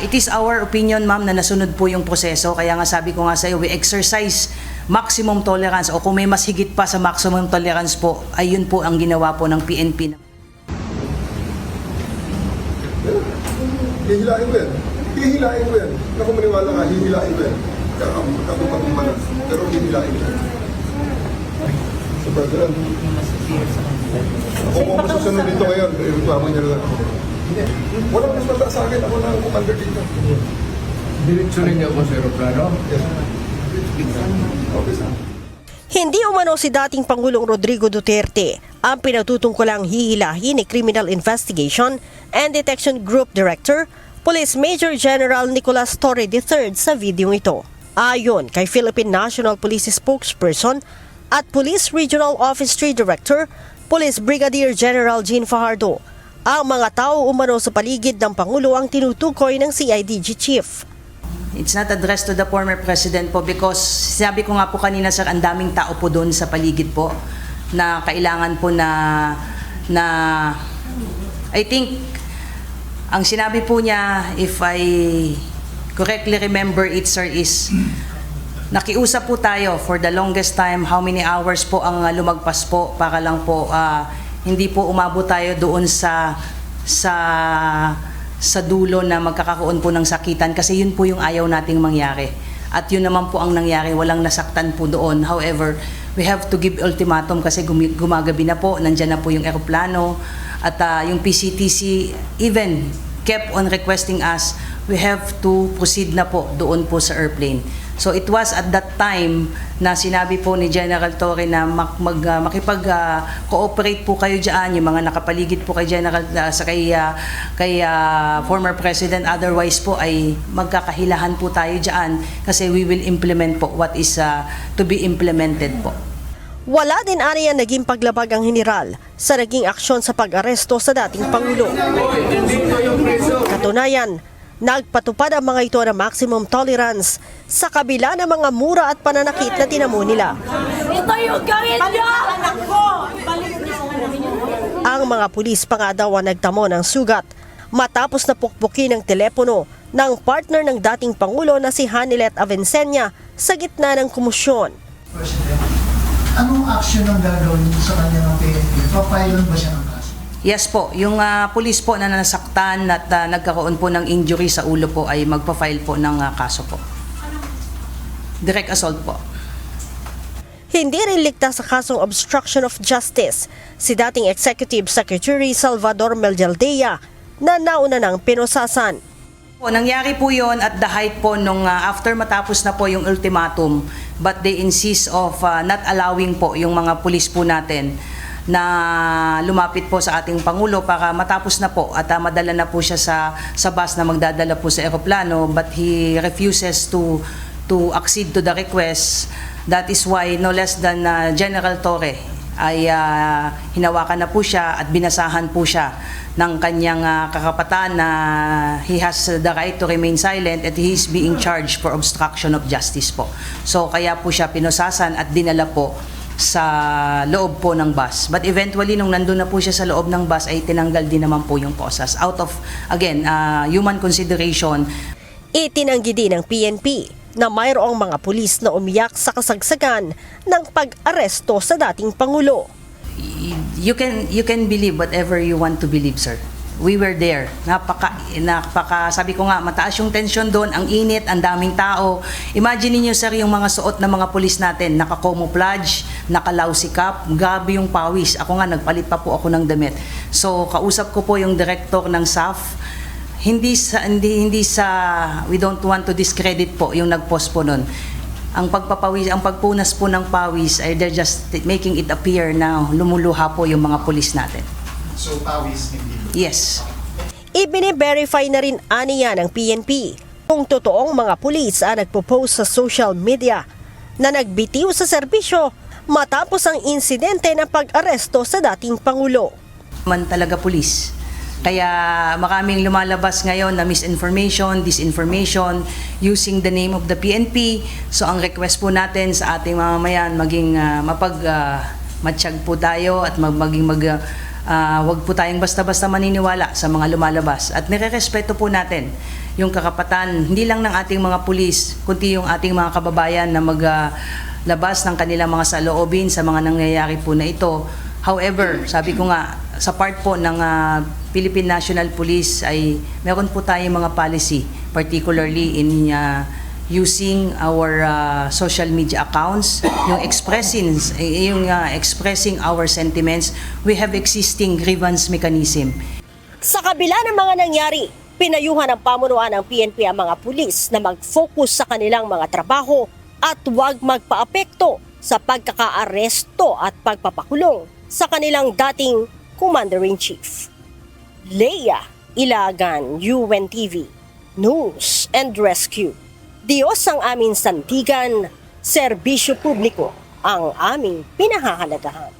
It is our opinion, ma'am, na nasunod po yung proseso. Kaya nga sabi ko nga sa iyo, we exercise maximum tolerance, o kung may mas higit pa sa maximum tolerance po, ay yun po ang ginawa po ng PNP. Hihilain ko yan. Hihilain ko yan. Naku, maniwala nga, hihilain ko yan. Katupag ng manas. Pero hihilain ko yan. So, brother, kung ako masusunod dito ngayon, reklamo niya lang ako. Walang mas mata sa akin. Ako na ang commander dito. Diretsunin niyo ako sa aeroplano? Yes. Okay, sir. Hindi umano si dating Pangulong Rodrigo Duterte ang pinatutungkulang hihilahin ni Criminal Investigation and Detection Group Director, Police Major General Nicolas Torre III sa video ito. Ayon kay Philippine National Police Spokesperson at Police Regional Office 3 Director, Police Brigadier General Jean Fajardo, ang mga tao umano sa paligid ng Pangulo ang tinutukoy ng CIDG Chief. It's not addressed to the former president po because sabi ko nga po kanina, sir, ang daming tao po doon sa paligid po na kailangan po na I think ang sinabi po niya, if I correctly remember it, sir, is nakiusap po tayo for the longest time, how many hours po ang lumagpas po para lang po hindi po umabot tayo doon sa dulo na magkakaroon po ng sakitan, kasi yun po yung ayaw nating mangyari. At yun naman po ang nangyari, walang nasaktan po doon. However, we have to give ultimatum kasi gumagabi na po, nandyan na po yung eroplano, at yung PCTC even kept on requesting us, we have to proceed na po doon po sa airplane. So it was at that time na sinabi po ni General Torre na makipag-cooperate po kayo dyan, yung mga nakapaligid po kay General kay former President, otherwise po ay magkakahilahan po tayo dyan kasi we will implement po what is to be implemented po. Wala din aniya naging paglabag ang general sa naging aksyon sa pag-aresto sa dating Pangulo. Katunayan, nagpatupad ang mga ito ng maximum tolerance sa kabila ng mga mura at pananakit na tinamo nila. Ito yung gawin niyo! Ang mga pulis pa nga daw ang nagtamo ng sugat matapos na pukpukin ang telepono ng partner ng dating Pangulo na si Hanilet Avincenia sa gitna ng komosyon. Anong action ang gagawin sa kanya ng PNP? Papailon ba siya ng kaso? Yes po, yung pulis po na nasaktan at nagkaroon po ng injury sa ulo po ay magpa-file po ng kaso po. Direct assault po. Hindi rin ligtas sa kasong obstruction of justice si dating Executive Secretary Salvador Meljaldea na nauna ng pinusasan. Nangyari po yon at the height po nung after matapos na po yung ultimatum, but they insist of not allowing po yung mga pulis po natin na lumapit po sa ating Pangulo para matapos na po at madala na po siya sa bus na magdadala po sa eroplano, but he refuses to accede to the request. That is why no less than General Torre ay hinawakan na po siya at binasahan po siya ng kanyang kakapatan na he has the right to remain silent at he is being charged for obstruction of justice po. So kaya po siya pinusasan at dinala po sa loob po ng bus. But eventually, nung nandun na po siya sa loob ng bus, ay tinanggal din naman po yung posas. Out of, again, human consideration. Itinanggi din ng PNP na mayroong mga pulis na umiyak sa kasagsagan ng pag-aresto sa dating Pangulo. You can believe whatever you want to believe, sir. We were there. Sabi ko nga, mataas yung tension doon, ang init, ang daming tao. Imagine niyo, sir, yung mga suot ng mga pulis natin, naka-camouflage, naka-lousy cap, gabi yung pawis. Ako nga, nagpalit pa po ako ng damit. So, kausap ko po yung director ng SAF. Hindi sa, we don't want to discredit po yung nag-post po nun. Ang pagpunas po ng pawis, ay they're just making it appear na lumuluha po yung mga pulis natin. So, pawis hindi. Yes. Ibine-verify na rin aniya ng PNP kung totoong mga pulis ang nagpo-post sa social media na nagbitiw sa serbisyo matapos ang insidente ng pag-aresto sa dating Pangulo. Man talaga pulis. Kaya maraming lumalabas ngayon na misinformation, disinformation using the name of the PNP. So ang request po natin sa ating mamamayan, maging matsyag po tayo at wag po tayong basta-basta maniniwala sa mga lumalabas. At nirerespeto po natin yung karapatan, hindi lang ng ating mga pulis, kundi yung ating mga kababayan na maglabas ng kanilang mga saloobin sa mga nangyayari po na ito. However, sabi ko nga, sa part po ng Philippine National Police ay meron po tayong mga policy, particularly in using our social media accounts, yung expressing our sentiments. We have existing grievance mechanism. Sa kabila ng mga nangyari, pinayuhan ng pamunuan ng PNP ang mga pulis na mag-focus sa kanilang mga trabaho at huwag magpaapekto sa pagkakaaresto at pagpapakulong sa kanilang dating Commander-in-Chief. Leia Ilagan, UNTV, News and Rescue. Diyos ang aming sandigan, serbisyo publiko ang aming pinahahalagahan.